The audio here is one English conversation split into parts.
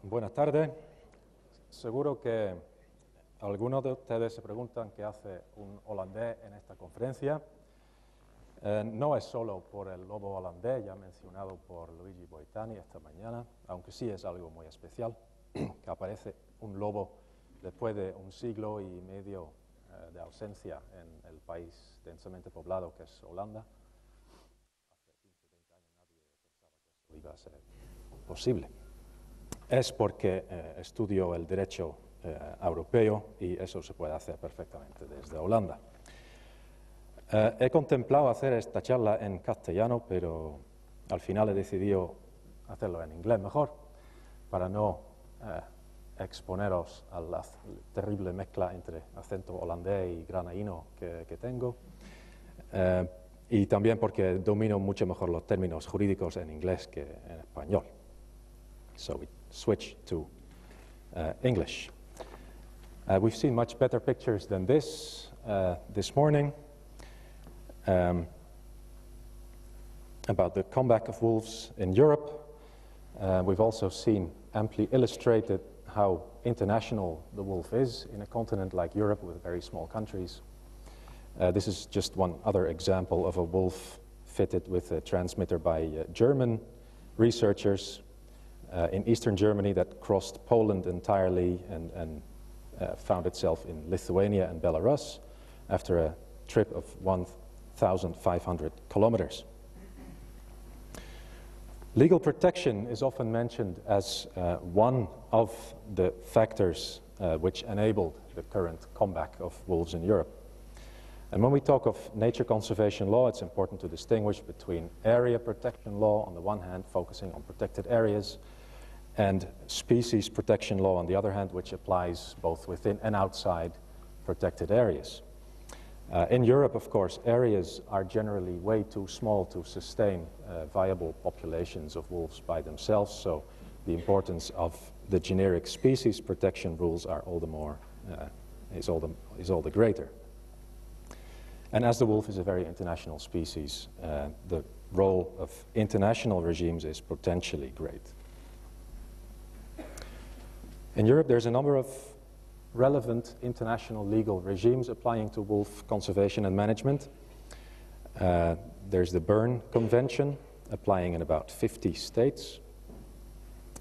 Buenas tardes. Seguro que algunos de ustedes se preguntan qué hace un holandés en esta conferencia. No es solo por el lobo holandés, ya mencionado por Luigi Boitani esta mañana, aunque sí es algo muy especial, que aparece un lobo después de un siglo y medio de ausencia en el país densamente poblado que es Holanda. Hace 15 o 20 años nadie pensaba que eso iba a ser posible. Es porque estudio el derecho europeo y eso se puede hacer perfectamente desde Holanda. He contemplado hacer esta charla en castellano, pero al final he decidido hacerlo en inglés mejor, para no exponeros a la terrible mezcla entre acento holandés y granaíno que tengo, y también porque domino mucho mejor los términos jurídicos en inglés que en español. So we switch to English. We've seen much better pictures than this morning about the comeback of wolves in Europe. We've also seen amply illustrated how international the wolf is in a continent like Europe with very small countries. This is just one other example of a wolf fitted with a transmitter by German researchers in eastern Germany that crossed Poland entirely and found itself in Lithuania and Belarus after a trip of 1,500 kilometers. Legal protection is often mentioned as one of the factors which enabled the current comeback of wolves in Europe. And when we talk of nature conservation law, it's important to distinguish between area protection law on the one hand, focusing on protected areas, and species protection law on the other hand, which applies both within and outside protected areas. In Europe, of course, areas are generally way too small to sustain viable populations of wolves by themselves, so the importance of the generic species protection rules are all the more, is all the greater. And as the wolf is a very international species, the role of international regimes is potentially great. In Europe, there's a number of relevant international legal regimes applying to wolf conservation and management. There's the Berne Convention, applying in about 50 states.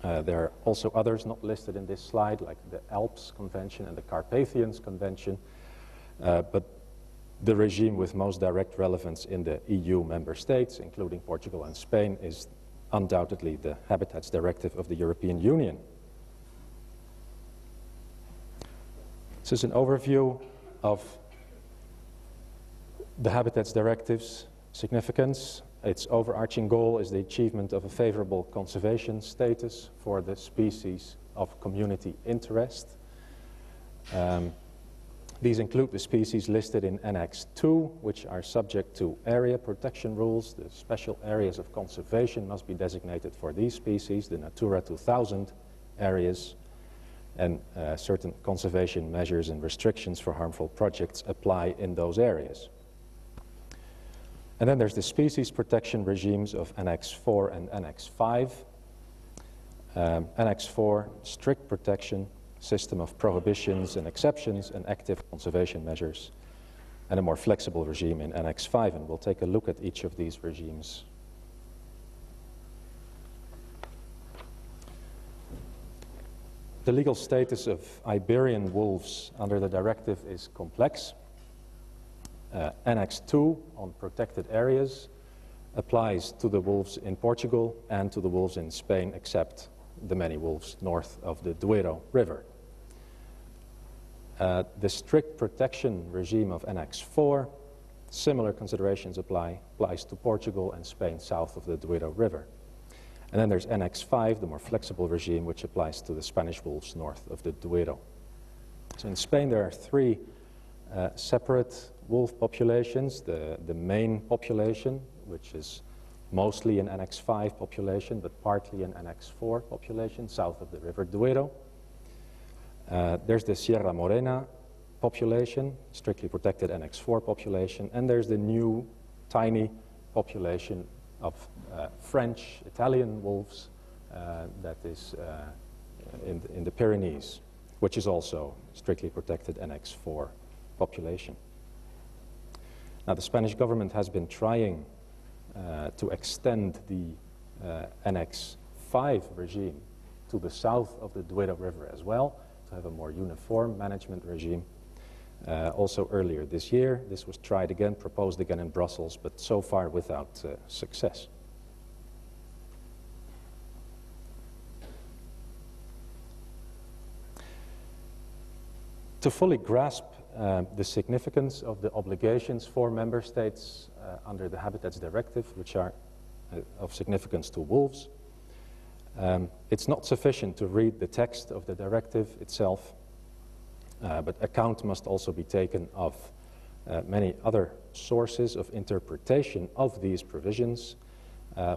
There are also others not listed in this slide, like the Alps Convention and the Carpathians Convention, but the regime with most direct relevance in the EU member states, including Portugal and Spain, is undoubtedly the Habitats Directive of the European Union. This is an overview of the Habitats Directive's significance. Its overarching goal is the achievement of a favorable conservation status for the species of community interest. These include the species listed in Annex 2, which are subject to area protection rules. The special areas of conservation must be designated for these species, the Natura 2000 areas, and certain conservation measures and restrictions for harmful projects apply in those areas. And then there's the species protection regimes of Annex 4 and Annex 5. Annex 4, strict protection, system of prohibitions and exceptions and active conservation measures, and a more flexible regime in Annex 5, and we'll take a look at each of these regimes. The legal status of Iberian wolves under the directive is complex. Annex 2 on protected areas applies to the wolves in Portugal and to the wolves in Spain, except the many wolves north of the Duero River. The strict protection regime of Annex 4, similar considerations applies to Portugal and Spain south of the Duero River. And then there's Annex 5, the more flexible regime, which applies to the Spanish wolves north of the Duero. So in Spain there are three separate wolf populations. The main population, which is mostly an Annex 5 population, but partly an Annex 4 population south of the River Duero. There's the Sierra Morena population, strictly protected Annex 4 population, and there's the new tiny population of French, Italian wolves that is in the Pyrenees, which is also strictly protected Annex 4 population. Now, the Spanish government has been trying to extend the Annex 5 regime to the south of the Duero River as well, to have a more uniform management regime. Also earlier this year, this was tried again, proposed again in Brussels, but so far without success. To fully grasp the significance of the obligations for member states under the Habitats Directive, which are of significance to wolves, it's not sufficient to read the text of the directive itself, but account must also be taken of many other sources of interpretation of these provisions,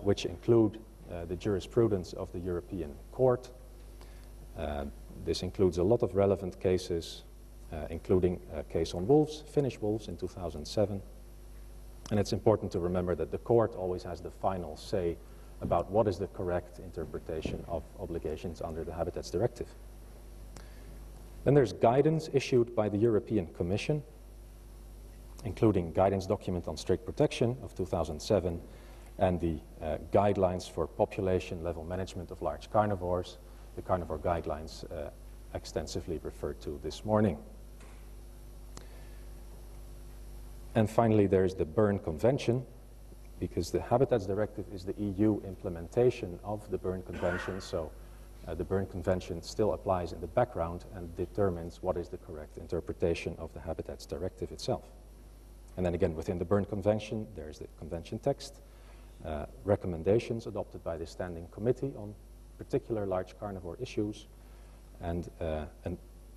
which include the jurisprudence of the European Court. This includes a lot of relevant cases, including a case on wolves, Finnish wolves in 2007. And it's important to remember that the court always has the final say about what is the correct interpretation of obligations under the Habitats Directive. Then there's guidance issued by the European Commission, including guidance document on strict protection of 2007 and the guidelines for population level management of large carnivores, the carnivore guidelines extensively referred to this morning. And finally, there's the Berne Convention, because the Habitats Directive is the EU implementation of the Berne Convention, so the Berne Convention still applies in the background and determines what is the correct interpretation of the Habitats Directive itself. And then again, within the Berne Convention, there's the convention text, recommendations adopted by the Standing Committee on particular large carnivore issues, and a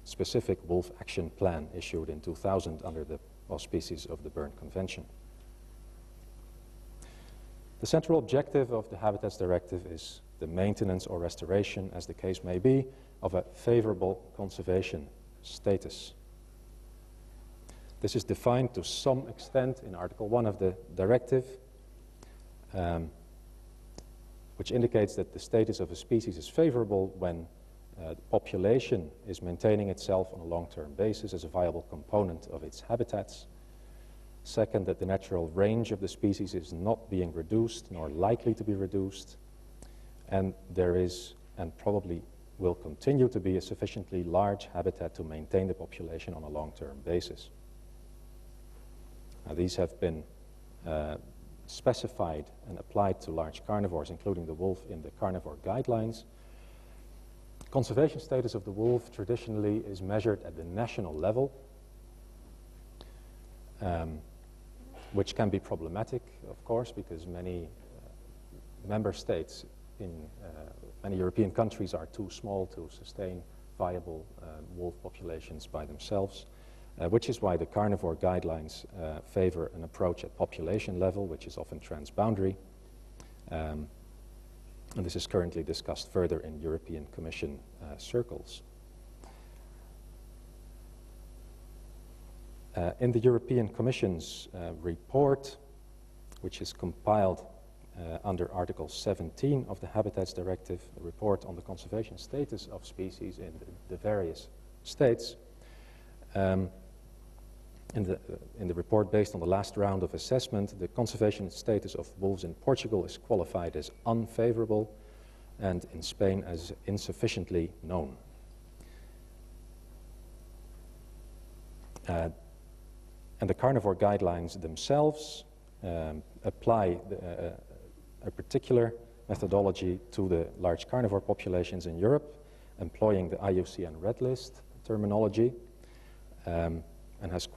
specific wolf action plan issued in 2000 under the auspices of the Berne Convention. The central objective of the Habitats Directive is the maintenance or restoration, as the case may be, of a favorable conservation status. This is defined to some extent in Article 1 of the Directive, which indicates that the status of a species is favorable when the population is maintaining itself on a long-term basis as a viable component of its habitats. Second, that the natural range of the species is not being reduced nor likely to be reduced, and there is and probably will continue to be a sufficiently large habitat to maintain the population on a long-term basis. Now, these have been specified and applied to large carnivores, including the wolf, in the carnivore guidelines. Conservation status of the wolf traditionally is measured at the national level, which can be problematic, of course, because many member states in many European countries are too small to sustain viable wolf populations by themselves, which is why the carnivore guidelines favor an approach at population level, which is often transboundary. And this is currently discussed further in European Commission circles. In the European Commission's report, which is compiled under Article 17 of the Habitats Directive, a report on the conservation status of species in the various states, in the report based on the last round of assessment, the conservation status of wolves in Portugal is qualified as unfavorable and in Spain as insufficiently known. And the carnivore guidelines themselves apply a particular methodology to the large carnivore populations in Europe, employing the IUCN Red List terminology, and has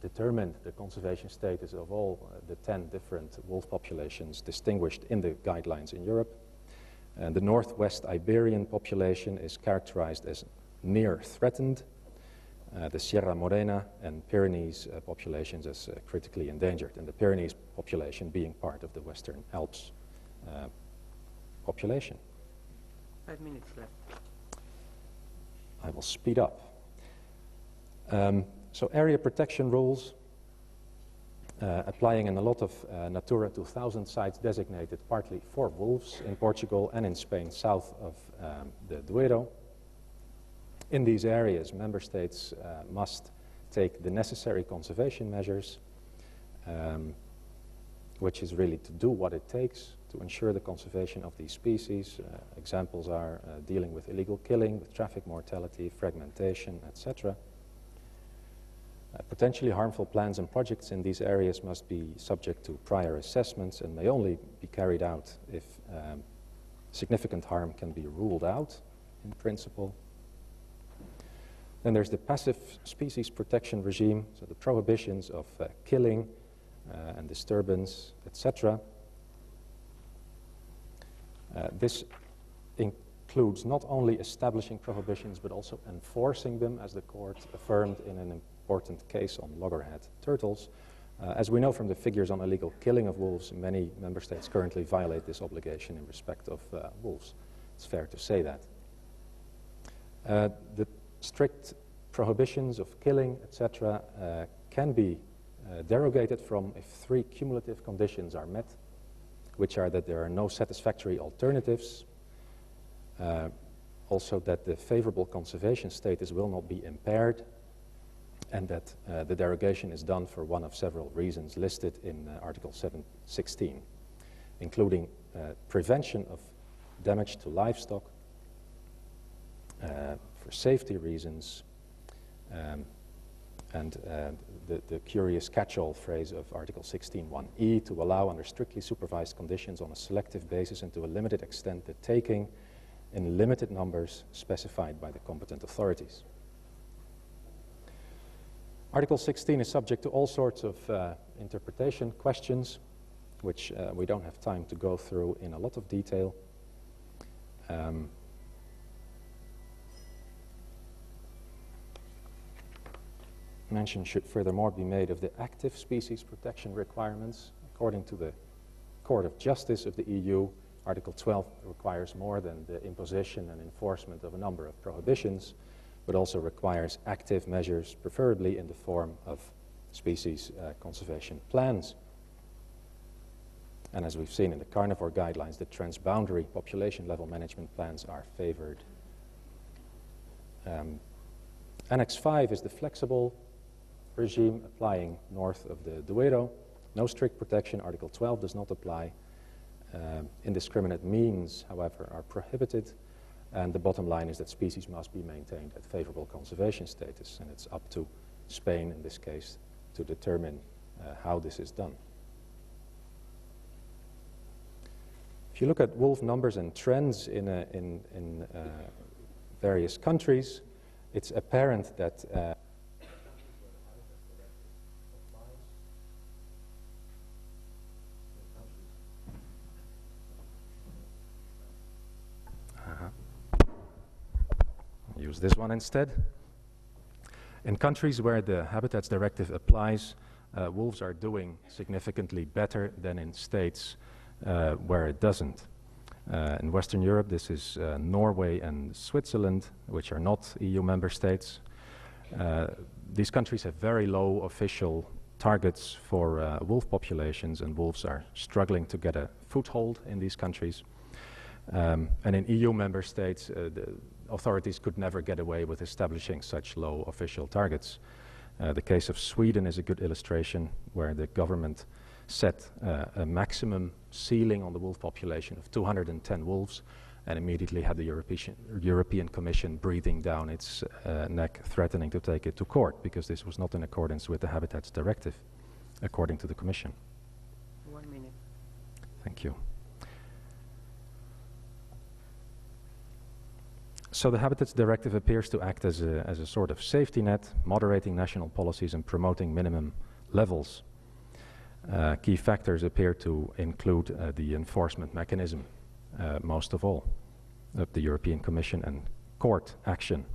determined the conservation status of all the 10 different wolf populations distinguished in the guidelines in Europe. And the northwest Iberian population is characterized as near threatened, the Sierra Morena and Pyrenees populations as critically endangered, and the Pyrenees population being part of the Western Alps population. 5 minutes left. I will speed up. So area protection rules applying in a lot of Natura 2000 sites designated partly for wolves in Portugal and in Spain south of the Duero. In these areas, member states must take the necessary conservation measures, which is really to do what it takes to ensure the conservation of these species. Examples are dealing with illegal killing, with traffic mortality, fragmentation, etc. Potentially harmful plans and projects in these areas must be subject to prior assessments and may only be carried out if significant harm can be ruled out in principle. Then there's the passive species protection regime, so the prohibitions of killing and disturbance, etc. This includes not only establishing prohibitions but also enforcing them, as the court affirmed in an important case on loggerhead turtles. As we know from the figures on illegal killing of wolves, many member states currently violate this obligation in respect of wolves. It's fair to say that. The strict prohibitions of killing, etc., can be derogated from if three cumulative conditions are met, which are that there are no satisfactory alternatives, also that the favorable conservation status will not be impaired, and that the derogation is done for one of several reasons listed in Article 716, including prevention of damage to livestock, for safety reasons, and the curious catch-all phrase of Article 16(1)(e) to allow under strictly supervised conditions on a selective basis and to a limited extent the taking in limited numbers specified by the competent authorities. Article 16 is subject to all sorts of interpretation questions, which we don't have time to go through in a lot of detail. Mention should furthermore be made of the active species protection requirements. According to the Court of Justice of the EU, Article 12 requires more than the imposition and enforcement of a number of prohibitions, but also requires active measures, preferably in the form of species conservation plans. And as we've seen in the carnivore guidelines, the transboundary population level management plans are favored. Annex 5 is the flexible regime applying north of the Duero. No strict protection. Article 12 does not apply. Indiscriminate means, however, are prohibited. And the bottom line is that species must be maintained at favorable conservation status. And it's up to Spain, in this case, to determine how this is done. If you look at wolf numbers and trends in various countries, it's apparent that use this one instead. In countries where the Habitats Directive applies, wolves are doing significantly better than in states where it doesn't. In Western Europe, this is Norway and Switzerland, which are not EU member states. These countries have very low official targets for wolf populations, and wolves are struggling to get a foothold in these countries. And in EU member states, the authorities could never get away with establishing such low official targets. The case of Sweden is a good illustration, where the government set a maximum ceiling on the wolf population of 210 wolves, and immediately had the European Commission breathing down its neck, threatening to take it to court, because this was not in accordance with the Habitats Directive, according to the Commission. 1 minute. Thank you. So the Habitats Directive appears to act as a sort of safety net, moderating national policies and promoting minimum levels. Key factors appear to include the enforcement mechanism, most of all, of the European Commission and court action,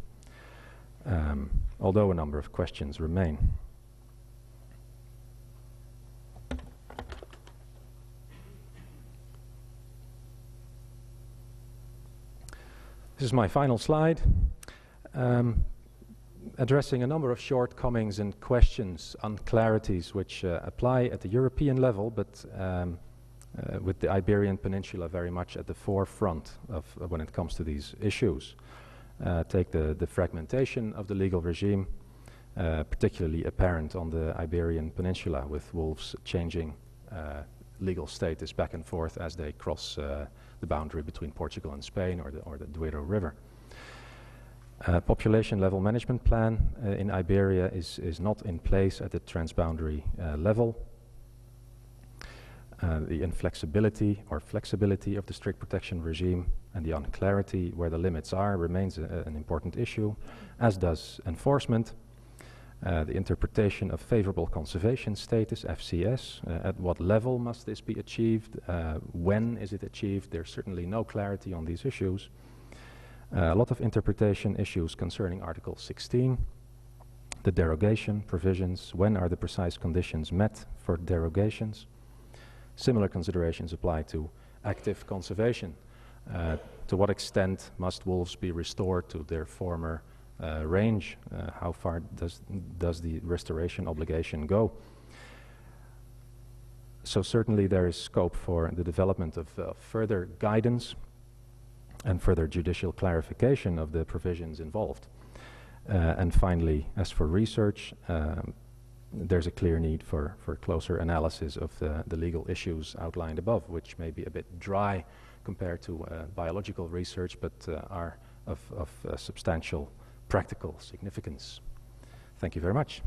although a number of questions remain. This is my final slide. addressing a number of shortcomings and questions, unclarities, which apply at the European level, but with the Iberian Peninsula very much at the forefront of when it comes to these issues. Take the fragmentation of the legal regime, particularly apparent on the Iberian Peninsula, with wolves changing legal status back and forth as they cross the boundary between Portugal and Spain, or the Duero River. Population level management plan in Iberia is not in place at the transboundary level. The inflexibility or flexibility of the strict protection regime and the unclarity where the limits are remains an important issue, as does enforcement. The interpretation of favorable conservation status, FCS, at what level must this be achieved, when is it achieved? There's certainly no clarity on these issues. A lot of interpretation issues concerning Article 16, the derogation provisions, when are the precise conditions met for derogations. Similar considerations apply to active conservation. To what extent must wolves be restored to their former range? How far does the restoration obligation go? So certainly there is scope for the development of further guidance and further judicial clarification of the provisions involved. And finally, as for research, there's a clear need for closer analysis of the legal issues outlined above, which may be a bit dry compared to biological research, but are of substantial practical significance. Thank you very much.